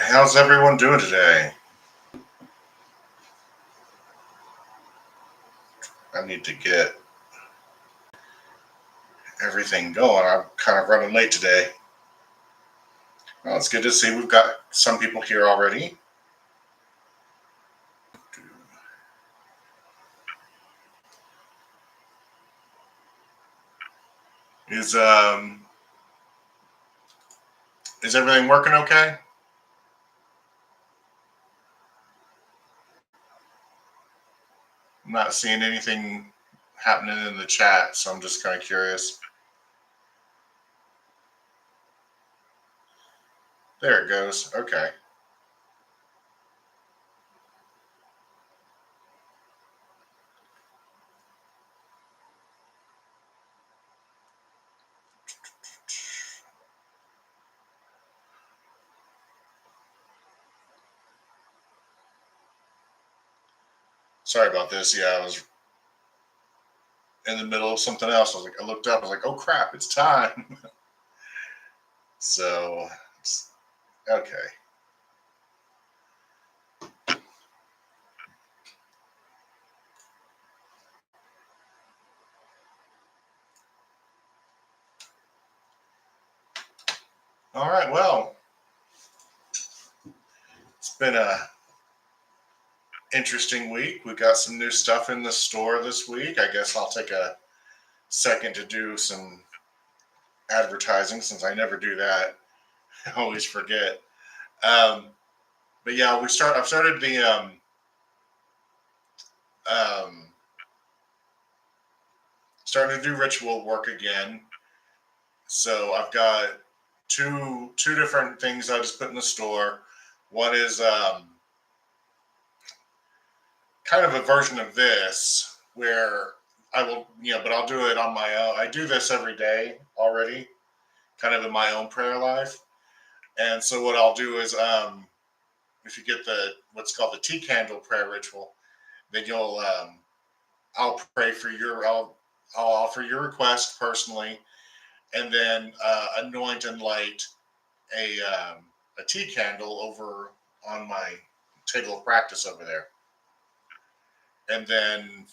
How's everyone doing today? I need to get everything going. I'm kind of running late today. Well, it's good to see we've got some people here already. Is um is everything working okay? I'm not seeing anything happening in the chat, so I'm just kind of curious. There it goes. Okay. Sorry about this. Yeah, I was in the middle of something else. I looked up. I was like, oh crap, it's time. So, okay. All right. Well, it's been a interesting week. We got some new stuff in the store this week. I guess I'll take a second to do some advertising since I never do that. I always forget. Um, but yeah, I've started the um, starting to do ritual work again. So I've got two different things I just put in the store. One is kind of a version of this where I will, but I'll do it on my own. I do this every day already, kind of in my own prayer life. And so what I'll do is, if you get the what's called the tea candle prayer ritual, then I'll pray for I'll offer your request personally, and then anoint and light a tea candle over on my table of practice over there, and then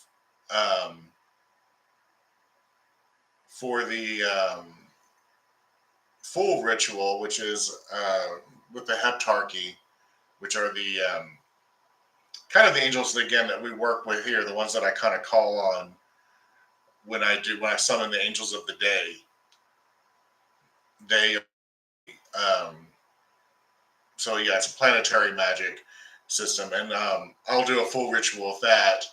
um, for the full ritual, which is with the heptarchy, which are the kind of the angels again that we work with here, the ones that I kind of call on when I summon the angels of the day. They so yeah, it's a planetary magic system, and I'll do a full ritual of that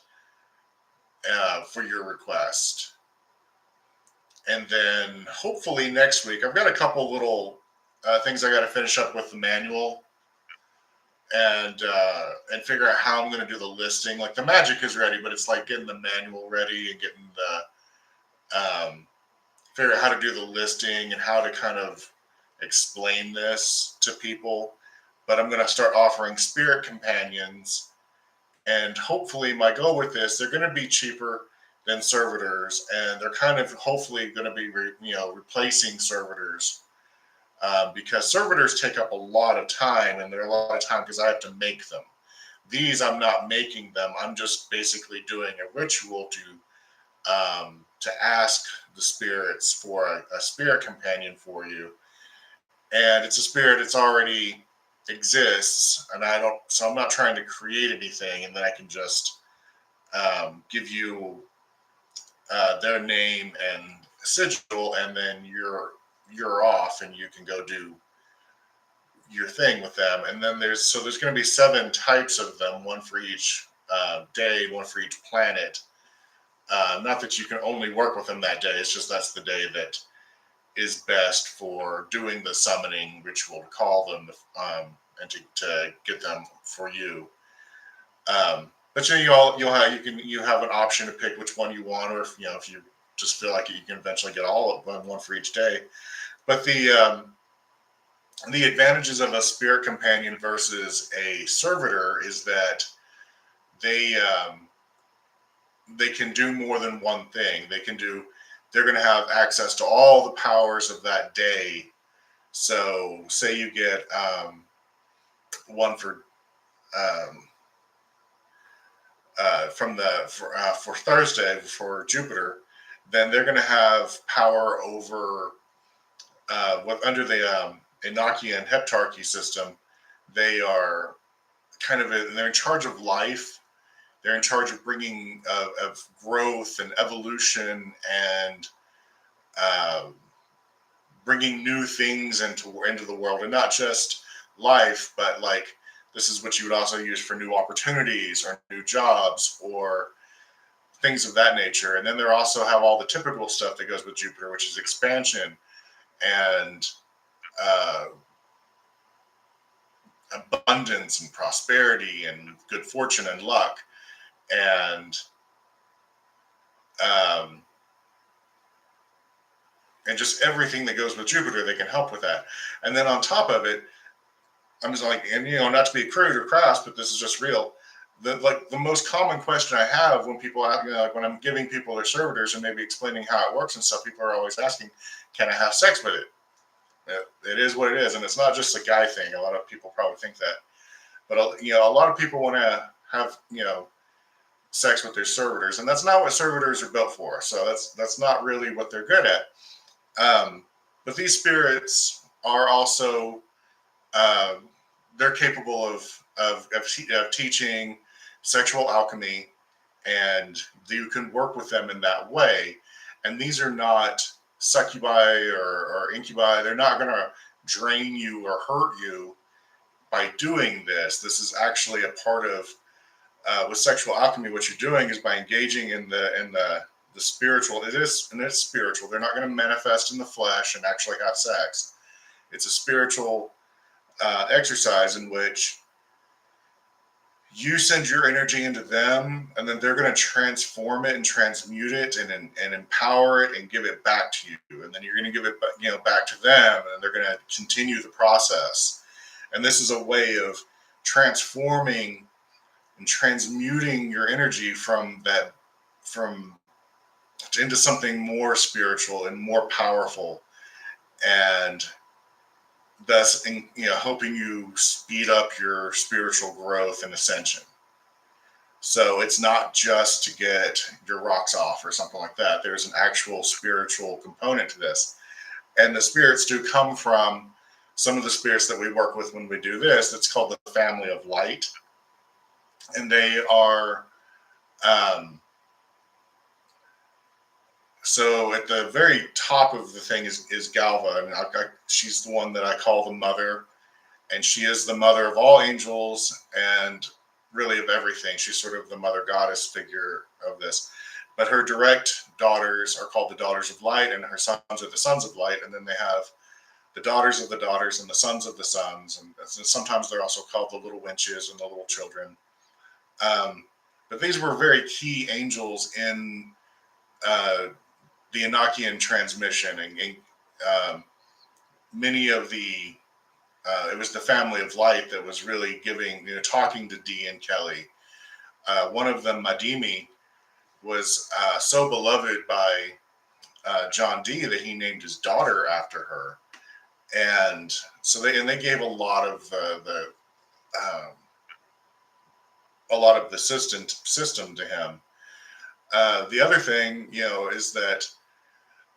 for your request, and then hopefully next week I've got a couple little things I got to finish up with the manual and figure out how I'm going to do the listing. Like the magic is ready, but it's like getting the manual ready and getting the figure out how to do the listing and how to kind of explain this to people. But I'm going to start offering spirit companions, and hopefully my goal with this, they're going to be cheaper than servitors, and they're kind of hopefully going to be replacing servitors. Because servitors take up a lot of time, and they're a lot of time because I have to make them. These I'm not making them. I'm just basically doing a ritual to ask the spirits for a spirit companion for you, and it's a spirit that's already exists, and I don't. So I'm not trying to create anything, and then I can just give you their name and sigil, and then you're off, and you can go do your thing with them. And then there's going to be 7 types of them, one for each day, one for each planet. Not that you can only work with them that day. It's just that's the day that is best for doing the summoning ritual to call them and to get them for you. But you have an option to pick which one you want, or if you just feel like it, you can eventually get all of them, one for each day. But the advantages of a spirit companion versus a servitor is that they can do more than one thing. They're going to have access to all the powers of that day. So say you get one for for Thursday for Jupiter, then they're going to have power over what under the Enochian heptarchy system. They are they're in charge of life. They're in charge of bringing of growth and evolution and uh, bringing new things into the world, and not just life, but like this is what you would also use for new opportunities or new jobs or things of that nature. And then they also have all the typical stuff that goes with Jupiter, which is expansion and uh, abundance and prosperity and good fortune and luck and um, and just everything that goes with Jupiter. They can help with that. And then on top of it, I'm just like, and not to be crude or crass, but this is just real. The most common question I have when people ask, like when I'm giving people their servitors and maybe explaining how it works and stuff, people are always asking, "Can I have sex with it?" It is what it is, and it's not just a guy thing. A lot of people probably think that, but a lot of people want to have sex with their servitors, and that's not what servitors are built for. So that's not really what they're good at. But these spirits are also they're capable of teaching sexual alchemy, and you can work with them in that way. And these are not succubi or incubi. They're not going to drain you or hurt you by doing this. This is actually a part of with sexual alchemy. What you're doing is by engaging in the spiritual. It's spiritual. They're not going to manifest in the flesh and actually have sex. It's a spiritual exercise in which you send your energy into them, and then they're going to transform it and transmute it and empower it and give it back to you, and then you're going to give it back to them, and they're going to continue the process. And this is a way of transforming and transmuting your energy from into something more spiritual and more powerful, and thus helping you speed up your spiritual growth and ascension. So it's not just to get your rocks off or something like that. There's an actual spiritual component to this, and the spirits do come from some of the spirits that we work with when we do this. It's called the family of light, and they are so at the very top of the thing is Galva, and she's the one that I call the mother, and she is the mother of all angels and really of everything. She's sort of the mother goddess figure of this. But her direct daughters are called the daughters of light, and her sons are the sons of light. And then they have the daughters of the daughters and the sons of the sons. And sometimes they're also called the little wenches and the little children. But these were very key angels in the Enochian transmission, and many of the it was the family of light that was really talking to Dee and Kelly. One of them, Madimi, was so beloved by John Dee that he named his daughter after her, and so they gave a lot of the system to him. The other thing, is that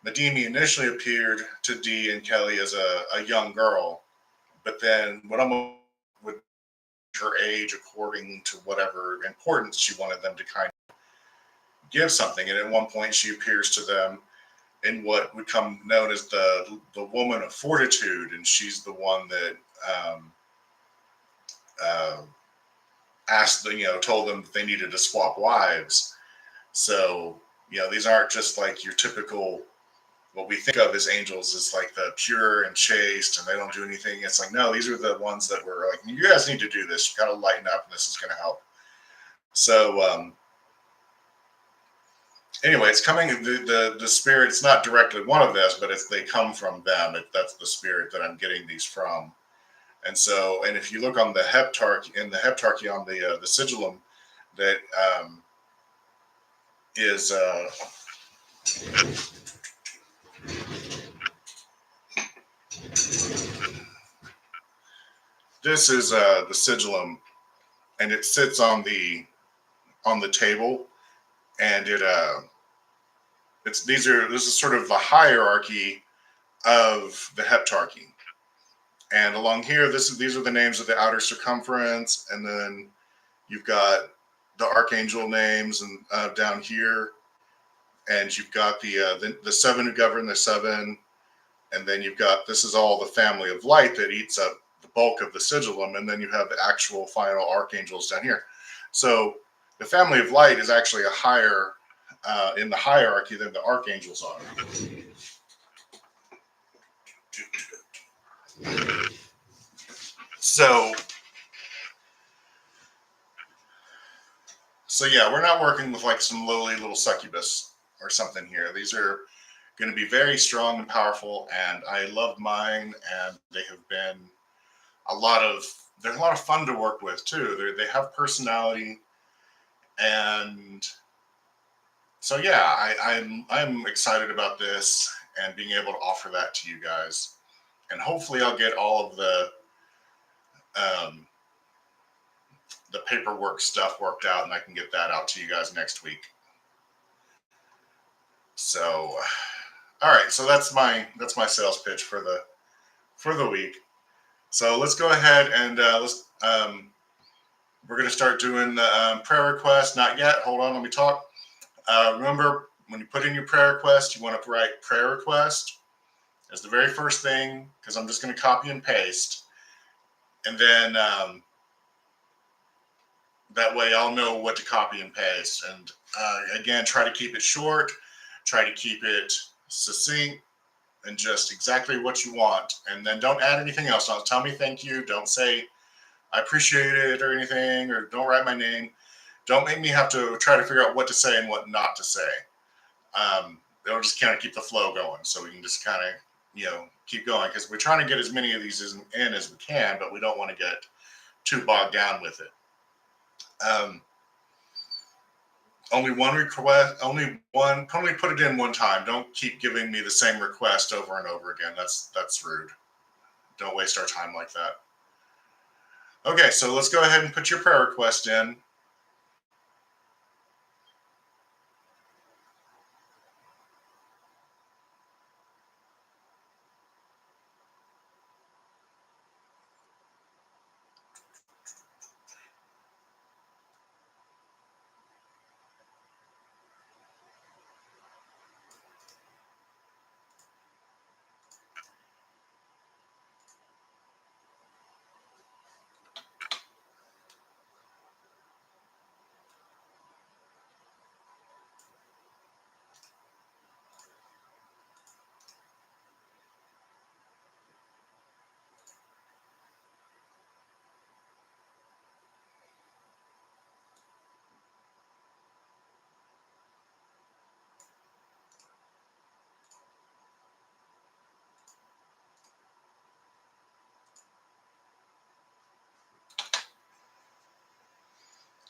Madimi initially appeared to Dee and Kelly as a young girl, but then would her age according to whatever importance she wanted them to kind of give something. And at one point, she appears to them in what would come known as the woman of fortitude, and she's the one that told them that they needed to swap wives. So these aren't just like your typical. What we think of as angels is like the pure and chaste, and they don't do anything. It's like, no, these are the ones that were like, you guys need to do this. You got to lighten up, and this is going to help. So anyway, it's coming. The spirit. It's not directly one of this, but they come from them. That's the spirit that I'm getting these from. And so, and if you look on the heptarchy on the sigillum, that is. this is the sigillum, and it sits on the table, and this is sort of the hierarchy of the heptarchy. And along here, these are the names of the outer circumference, and then you've got the archangel names, and down here, and you've got the seven who govern the seven, and then you've got, this is all the family of light that eats up the bulk of the sigillum, and then you have the actual final archangels down here. So the family of light is actually a higher in the hierarchy than the archangels are. So yeah, we're not working with like some lowly little succubus or something here. These are going to be very strong and powerful, and I love mine, and they have been they're a lot of fun to work with too. They have personality, and so yeah, I'm excited about this and being able to offer that to you guys, and hopefully I'll get all of um, the paperwork stuff worked out, and I can get that out to you guys next week. So, all right, so that's my sales pitch for the week. So let's go ahead and we're going to start doing the prayer request. Not yet. Hold on, let me talk. Remember, when you put in your prayer request, you want to write prayer request as the very first thing, because I'm just going to copy and paste, and then that way I'll know what to copy and paste. And again, try to keep it short, try to keep it succinct, and just exactly what you want. And then don't add anything else. Don't tell me thank you. Don't say I appreciate it or anything, or don't write my name. Don't make me have to try to figure out what to say and what not to say. It'll just kind of keep the flow going, so we can just kind of, keep going, because we're trying to get as many of these in as we can, but we don't want to get too bogged down with it. Only one request, only put it in one time. Don't keep giving me the same request over and over again. That's rude. Don't waste our time like that. Okay, so let's go ahead and put your prayer request in.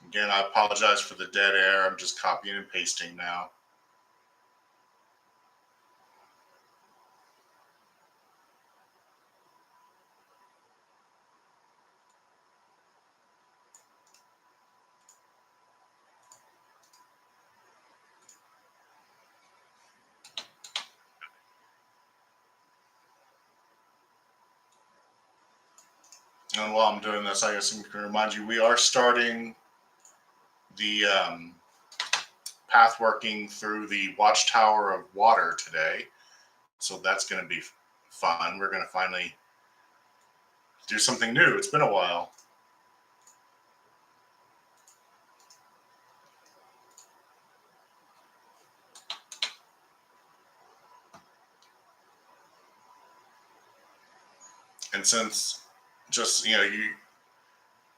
Again, I apologize for the dead air. I'm just copying and pasting now. And while I'm doing this, I guess I can remind you, we are starting the pathworking through the Watchtower of Water today. So that's going to be fun. We're going to finally do something new. It's been a while. And since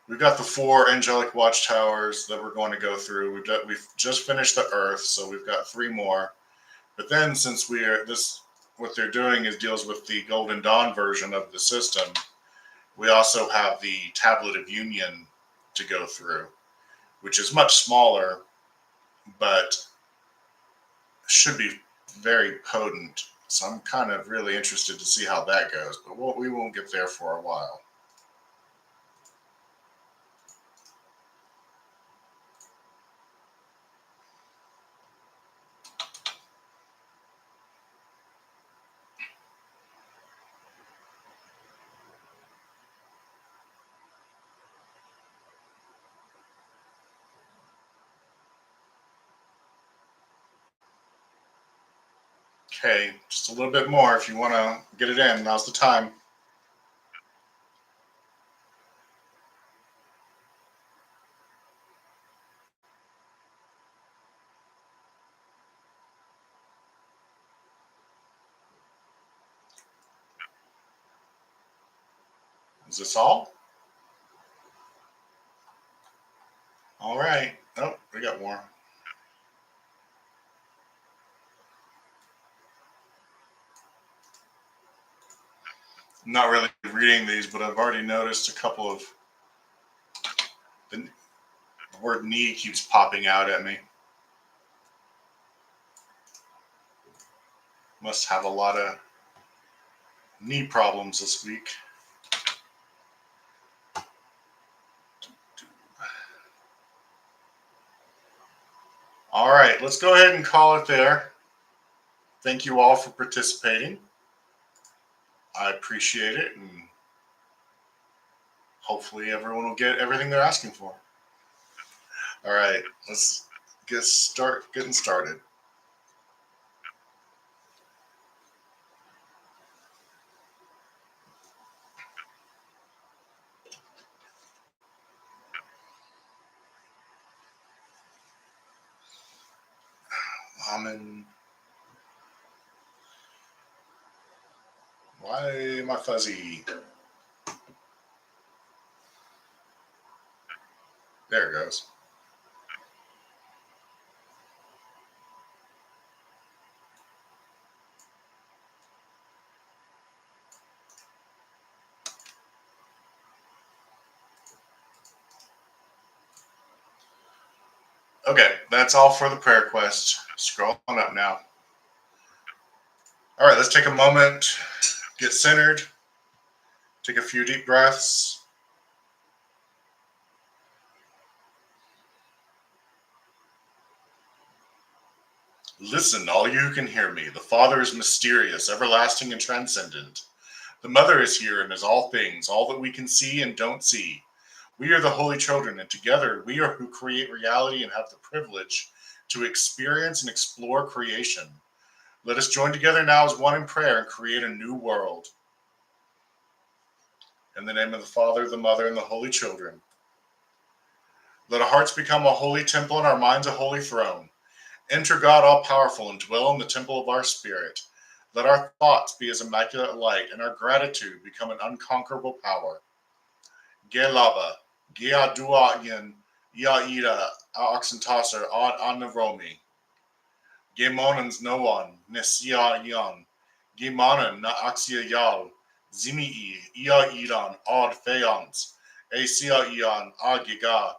we've got the 4 angelic watchtowers that we're going to go through. We've just finished the Earth, so we've got 3 more. But then, since what they're doing is deals with the Golden Dawn version of the system, we also have the Tablet of Union to go through, which is much smaller, but should be very potent. So I'm kind of really interested to see how that goes, but we won't get there for a while. Okay, just a little bit more if you want to get it in. Now's the time. Is this all? All right. Oh, we got more. I'm not really reading these, but I've already noticed a couple of the word knee keeps popping out at me. Must have a lot of knee problems this week. All right, let's go ahead and call it there. Thank you all for participating. I appreciate it, and hopefully everyone will get everything they're asking for. All right, let's getting started. Why am I fuzzy? There it goes. Okay, that's all for the prayer quest. Scroll on up now. All right, let's take a moment, get centered, take a few deep breaths. Listen, all you who can hear me. The Father is mysterious, everlasting, and transcendent. The Mother is here and is all things, all that we can see and don't see. We are the holy children, and together we are who create reality and have the privilege to experience and explore creation. Let us join together now as one in prayer and create a new world. In the name of the Father, the Mother, and the holy children. Let our hearts become a holy temple and our minds a holy throne. Enter God all-powerful and dwell in the temple of our spirit. Let our thoughts be as immaculate light and our gratitude become an unconquerable power. Gelaba, Gia Duayan, Yaida, Oxentasser, Ad Anaromi. Gemonans Noan, Nesia Yan, Gemanan na Axia Yal, Zimii, Ia Iran, Ad Fayans, Asia Ian, Agiga,